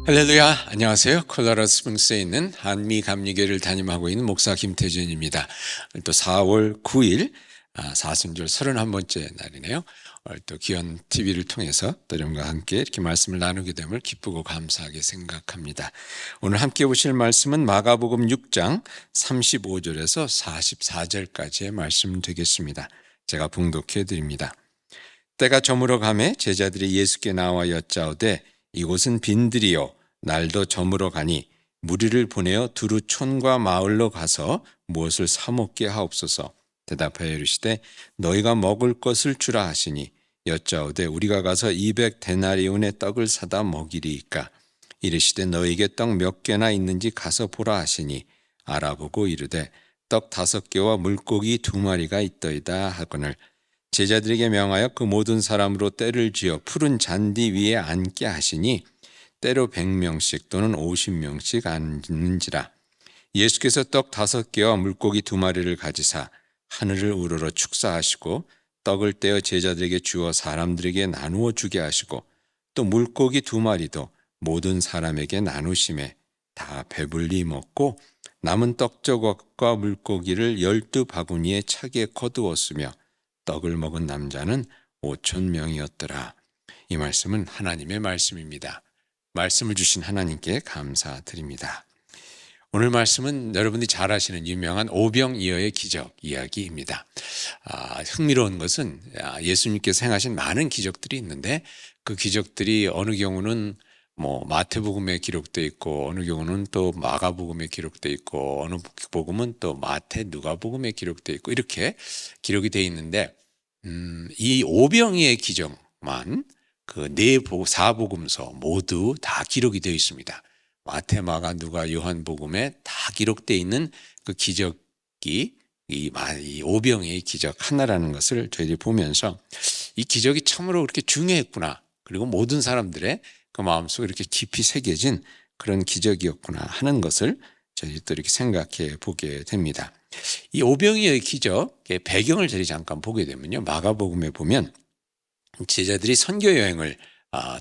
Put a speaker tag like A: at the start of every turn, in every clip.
A: 할렐루야, 안녕하세요. 콜로라도 스프링스에 있는 한미감리교를 담임하고 있는 목사 김태준입니다. 또 4월 9일 사순절 31번째 날이네요. 오늘 또 귀한 TV를 통해서 또 여러분과 함께 이렇게 말씀을 나누게 됨을 기쁘고 감사하게 생각합니다. 오늘 함께 보실 말씀은 마가복음 6장 35절에서 44절까지의 말씀 되겠습니다. 제가 봉독해 드립니다. 때가 저물어 가매 제자들이 예수께 나와 여짜오되 이곳은 빈들이요 날도 저물어 가니 무리를 보내어 두루 촌과 마을로 가서 무엇을 사 먹게 하옵소서. 대답하여 이르시되 너희가 먹을 것을 주라 하시니 여짜오되 우리가 가서 200데나리온의 떡을 사다 먹이리이까. 이르시되 너희에게 떡 몇 개나 있는지 가서 보라 하시니 알아보고 이르되 떡 5개와 물고기 2마리가 있더이다 하거늘 제자들에게 명하여 그 모든 사람으로 떼를 쥐어 푸른 잔디 위에 앉게 하시니 때로 100명씩 또는 50명씩 앉는지라. 예수께서 떡 5개와 물고기 2마리를 가지사 하늘을 우러러 축사하시고 떡을 떼어 제자들에게 주어 사람들에게 나누어 주게 하시고 또 물고기 2마리도 모든 사람에게 나누심에 다 배불리 먹고 남은 떡 조각과 물고기를 12바구니에 차게 거두었으며 떡을 먹은 남자는 5,000명이었더라. 이 말씀은 하나님의 말씀입니다. 말씀을 주신 하나님께 감사드립니다. 오늘 말씀은 여러분이 잘 아시는 유명한 오병이어의 기적 이야기입니다. 흥미로운 것은 예수님께서 행하신 많은 기적들이 있는데 그 기적들이 어느 경우는 마태복음에 기록되어 있고 어느 경우는 또 마가복음에 기록되어 있고 어느 복음은 또 마태 누가복음에 기록되어 있고 이렇게 기록이 되어 있는데 이 오병이의 기적만 그 사복음서 모두 다 기록이 되어 있습니다. 마태, 마가, 누가, 요한복음에 다 기록되어 있는 그 기적이 이 오병이의 기적 하나라는 것을 저희들이 보면서 이 기적이 참으로 그렇게 중요했구나. 그리고 모든 사람들의 그 마음속에 이렇게 깊이 새겨진 그런 기적이었구나 하는 것을 저희들이 또 이렇게 생각해 보게 됩니다. 이 오병이어의 기적의 배경을 저희 잠깐 보게 되면요. 마가복음에 보면 제자들이 선교 여행을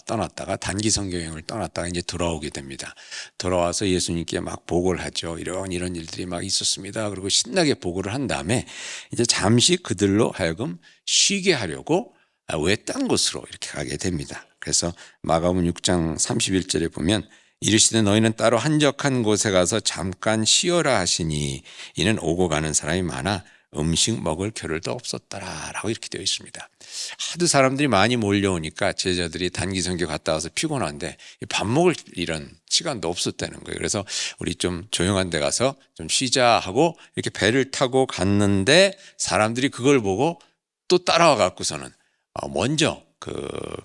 A: 떠났다가 단기 선교 여행을 떠났다가 이제 돌아오게 됩니다. 돌아와서 예수님께 막 보고를 하죠. 이런 일들이 막 있었습니다. 그리고 신나게 보고를 한 다음에 이제 잠시 그들로 하여금 쉬게 하려고 외딴 곳으로 이렇게 가게 됩니다. 그래서 마가복음 6장 31절에 보면 이르시되 너희는 따로 한적한 곳에 가서 잠깐 쉬어라 하시니 이는 오고 가는 사람이 많아 음식 먹을 겨를도 없었더라 라고 이렇게 되어 있습니다. 하도 사람들이 많이 몰려오니까 제자들이 단기 선교 갔다 와서 피곤한데 밥 먹을 이런 시간도 없었다는 거예요. 그래서 우리 좀 조용한 데 가서 좀 쉬자 하고 이렇게 배를 타고 갔는데 사람들이 그걸 보고 또 따라와 갖고서는 먼저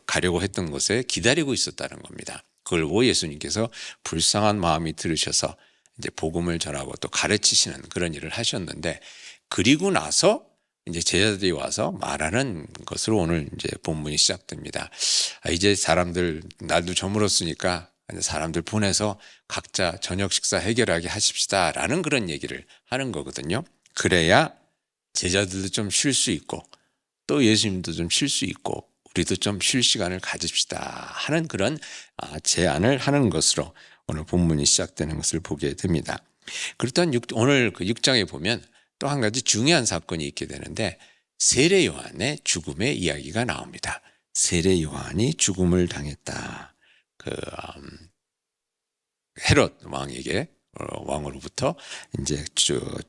A: 가려고 했던 곳에 기다리고 있었다는 겁니다. 그걸 보고 예수님께서 불쌍한 마음이 들으셔서 이제 복음을 전하고 또 가르치시는 그런 일을 하셨는데 그리고 나서 이제 제자들이 와서 말하는 것으로 오늘 이제 본문이 시작됩니다. 이제 사람들 날도 저물었으니까 사람들 보내서 각자 저녁 식사 해결하게 하십시다라는 그런 얘기를 하는 거거든요. 그래야 제자들도 좀 쉴 수 있고 또 예수님도 좀 쉴 수 있고 우리도 좀 쉴 시간을 가집시다 하는 그런 제안을 하는 것으로 오늘 본문이 시작되는 것을 보게 됩니다. 그렇다면 오늘 그 6장에 보면 또 한 가지 중요한 사건이 있게 되는데 세례 요한의 죽음의 이야기가 나옵니다. 세례 요한이 죽음을 당했다. 헤롯 왕에게 왕으로부터 이제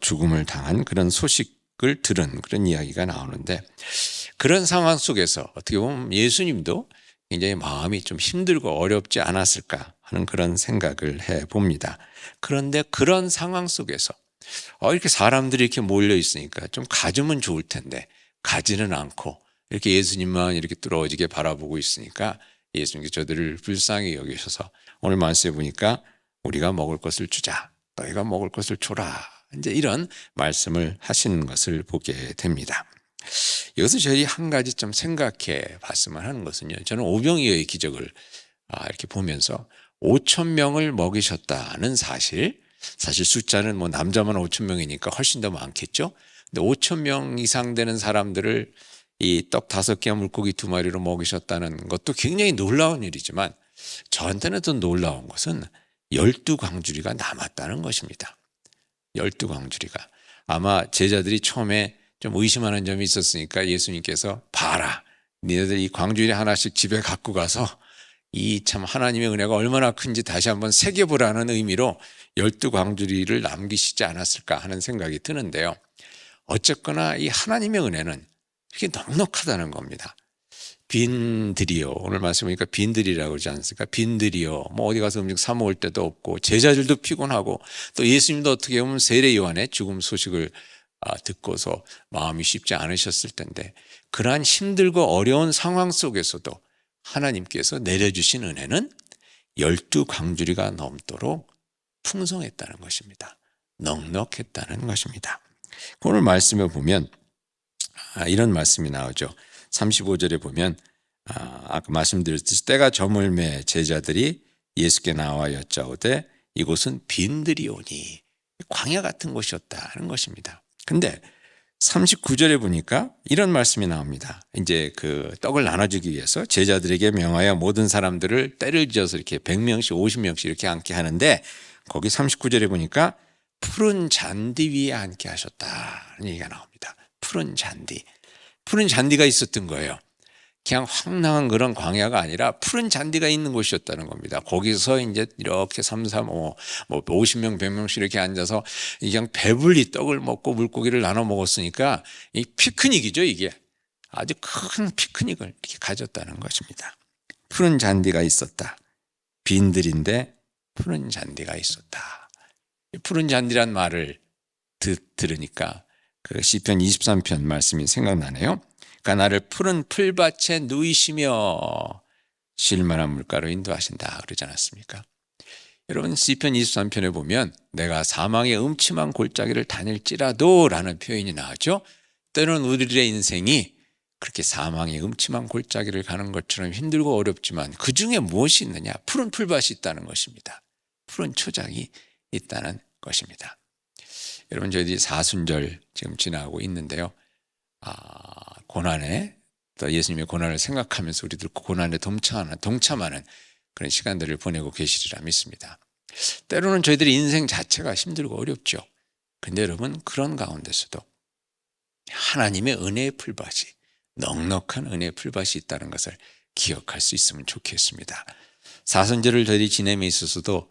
A: 죽음을 당한 그런 소식을 들은 그런 이야기가 나오는데 그런 상황 속에서 어떻게 보면 예수님도 굉장히 마음이 좀 힘들고 어렵지 않았을까 하는 그런 생각을 해봅니다. 그런데 그런 상황 속에서 이렇게 사람들이 이렇게 몰려 있으니까 좀 가지면 좋을 텐데 가지는 않고 이렇게 예수님만 이렇게 뚫어지게 바라보고 있으니까 예수님께서 저들을 불쌍히 여기셔서 오늘 말씀해 보니까 우리가 먹을 것을 주자. 너희가 먹을 것을 줘라. 이제 이런 말씀을 하시는 것을 보게 됩니다. 여기서 저희 한 가지 좀 생각해 봤으면 하는 것은요. 저는 오병이어의 기적을 이렇게 보면서 5,000명을 먹이셨다는 사실 숫자는 남자만 5,000명이니까 훨씬 더 많겠죠. 근데 5,000명 이상 되는 사람들을 이 떡 5개와 물고기 2마리로 먹이셨다는 것도 굉장히 놀라운 일이지만 저한테는 더 놀라운 것은 12광주리가 남았다는 것입니다. 12광주리가. 아마 제자들이 처음에 좀 의심하는 점이 있었으니까 예수님께서 봐라, 니네들 이 광주리 하나씩 집에 갖고 가서 이 참 하나님의 은혜가 얼마나 큰지 다시 한번 새겨보라는 의미로 12광주리를 남기시지 않았을까 하는 생각이 드는데요. 어쨌거나 이 하나님의 은혜는 이렇게 넉넉하다는 겁니다. 빈들이요. 오늘 말씀 보니까 빈들이라고 그러지 않습니까? 빈들이요. 뭐 어디 가서 음식 사 먹을 데도 없고 제자들도 피곤하고 또 예수님도 어떻게 보면 세례 요한의 죽음 소식을 듣고서 마음이 쉽지 않으셨을 텐데 그러한 힘들고 어려운 상황 속에서도 하나님께서 내려주신 은혜는 12광주리가 넘도록 풍성했다는 것입니다. 넉넉했다는 것입니다. 오늘 말씀에 보면 이런 말씀이 나오죠. 35절에 보면 아까 말씀드렸듯이 때가 저물매 제자들이 예수께 나와 여짜오되 이곳은 빈들이오니 광야 같은 곳이었다는 것입니다. 근데 39절에 보니까 이런 말씀이 나옵니다. 이제 그 떡을 나눠주기 위해서 제자들에게 명하여 모든 사람들을 때를 지어서 이렇게 100명씩 50명씩 이렇게 앉게 하는데 거기 39절에 보니까 푸른 잔디 위에 앉게 하셨다는 얘기가 나옵니다. 푸른 잔디. 푸른 잔디가 있었던 거예요. 그냥 황량한 그런 광야가 아니라 푸른 잔디가 있는 곳이었다는 겁니다. 거기서 이제 이렇게 3, 3, 5, 뭐 50명, 100명씩 이렇게 앉아서 그냥 배불리 떡을 먹고 물고기를 나눠 먹었으니까 이 피크닉이죠, 이게. 아주 큰 피크닉을 이렇게 가졌다는 것입니다. 푸른 잔디가 있었다. 빈들인데 푸른 잔디가 있었다. 푸른 잔디란 말을 들으니까 그 시편 23편 말씀이 생각나네요. 그러니까 나를 푸른 풀밭에 누이시며 쉴만한 물가로 인도하신다 그러지 않았습니까? 여러분 시편 23편에 보면 내가 사망의 음침한 골짜기를 다닐지라도 라는 표현이 나오죠. 때로는 우리의 인생이 그렇게 사망의 음침한 골짜기를 가는 것처럼 힘들고 어렵지만 그 중에 무엇이 있느냐? 푸른 풀밭이 있다는 것입니다. 푸른 초장이 있다는 것입니다. 여러분 저희들이 사순절 지금 지나고 있는데요. 고난에 또 예수님의 고난을 생각하면서 우리들 고난에 동참하는 그런 시간들을 보내고 계시리라 믿습니다. 때로는 저희들의 인생 자체가 힘들고 어렵죠. 근데 여러분 그런 가운데서도 하나님의 은혜의 풀밭이 넉넉한 은혜의 풀밭이 있다는 것을 기억할 수 있으면 좋겠습니다. 사순절을 저희들이 지냄에 있어서도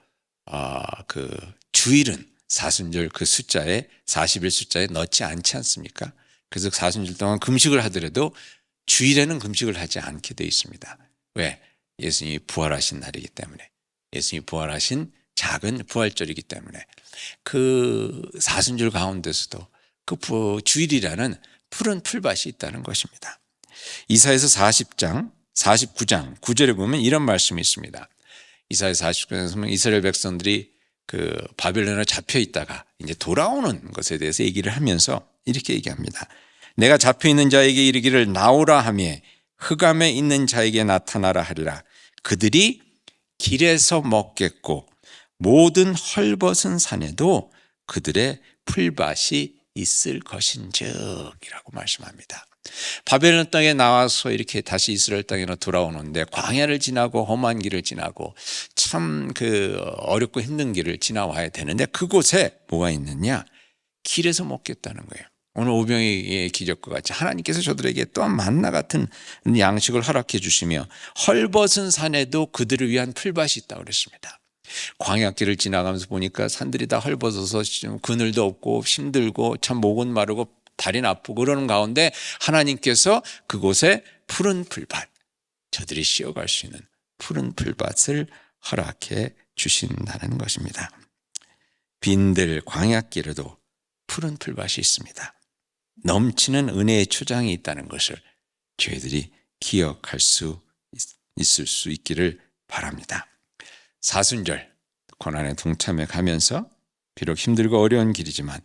A: 그 주일은 사순절 그 숫자에 40일 숫자에 넣지 않지 않습니까? 그래서 사순절 동안 금식을 하더라도 주일에는 금식을 하지 않게 되어 있습니다. 왜? 예수님이 부활하신 날이기 때문에. 예수님이 부활하신 작은 부활절이기 때문에. 그 사순절 가운데서도 그 주일이라는 푸른 풀밭이 있다는 것입니다. 이사야서 49장 9절에 보면 이런 말씀이 있습니다. 이사야 49장에서 보면 이스라엘 백성들이 그 바벨론에 잡혀 있다가 이제 돌아오는 것에 대해서 얘기를 하면서 이렇게 얘기합니다. 내가 잡혀 있는 자에게 이르기를 나오라 하며 흑암에 있는 자에게 나타나라 하리라. 그들이 길에서 먹겠고 모든 헐벗은 산에도 그들의 풀밭이 있을 것인즉이라고 말씀합니다. 바벨론 땅에 나와서 이렇게 다시 이스라엘 땅으로 돌아오는데 광야를 지나고 험한 길을 지나고 참 그 어렵고 힘든 길을 지나와야 되는데 그곳에 뭐가 있느냐? 길에서 먹겠다는 거예요. 오늘 오병이의 기적과 같이 하나님께서 저들에게 또한 만나 같은 양식을 허락해 주시며 헐벗은 산에도 그들을 위한 풀밭이 있다고 그랬습니다. 광야길을 지나가면서 보니까 산들이 다 헐벗어서 그늘도 없고 힘들고 참 목은 마르고 다리는 아프고 그러는 가운데 하나님께서 그곳에 푸른 풀밭, 저들이 쉬어갈 수 있는 푸른 풀밭을 허락해 주신다는 것입니다. 빈들 광야길에도 푸른 풀밭이 있습니다. 넘치는 은혜의 초장이 있다는 것을 저희들이 기억할 수 있을 수 있기를 바랍니다. 사순절 고난의 동참에 가면서 비록 힘들고 어려운 길이지만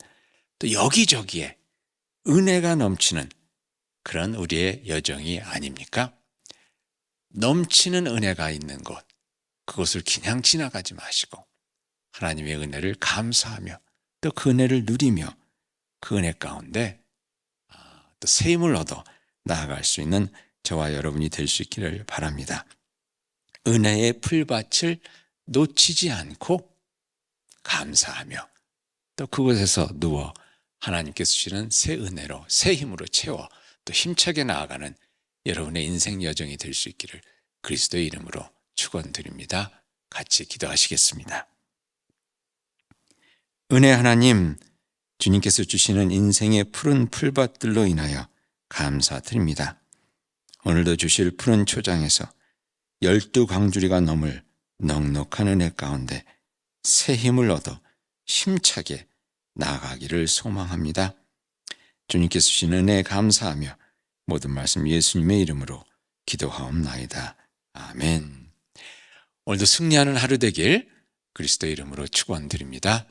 A: 또 여기저기에 은혜가 넘치는 그런 우리의 여정이 아닙니까? 넘치는 은혜가 있는 곳, 그곳을 그냥 지나가지 마시고 하나님의 은혜를 감사하며 또 그 은혜를 누리며 그 은혜 가운데 또 새 힘을 얻어 나아갈 수 있는 저와 여러분이 될 수 있기를 바랍니다. 은혜의 풀밭을 놓치지 않고 감사하며 또 그곳에서 누워 하나님께서 주시는 새 은혜로 새 힘으로 채워 또 힘차게 나아가는 여러분의 인생 여정이 될 수 있기를 그리스도의 이름으로 축원드립니다. 같이 기도하시겠습니다. 은혜 하나님, 주님께서 주시는 인생의 푸른 풀밭들로 인하여 감사드립니다. 오늘도 주실 푸른 초장에서 12광주리가 넘을 넉넉한 은혜 가운데 새 힘을 얻어 힘차게 나아가기를 소망합니다. 주님께서 주신 은혜에 감사하며 모든 말씀 예수님의 이름으로 기도하옵나이다. 아멘. 오늘도 승리하는 하루 되길 그리스도의 이름으로 축원드립니다.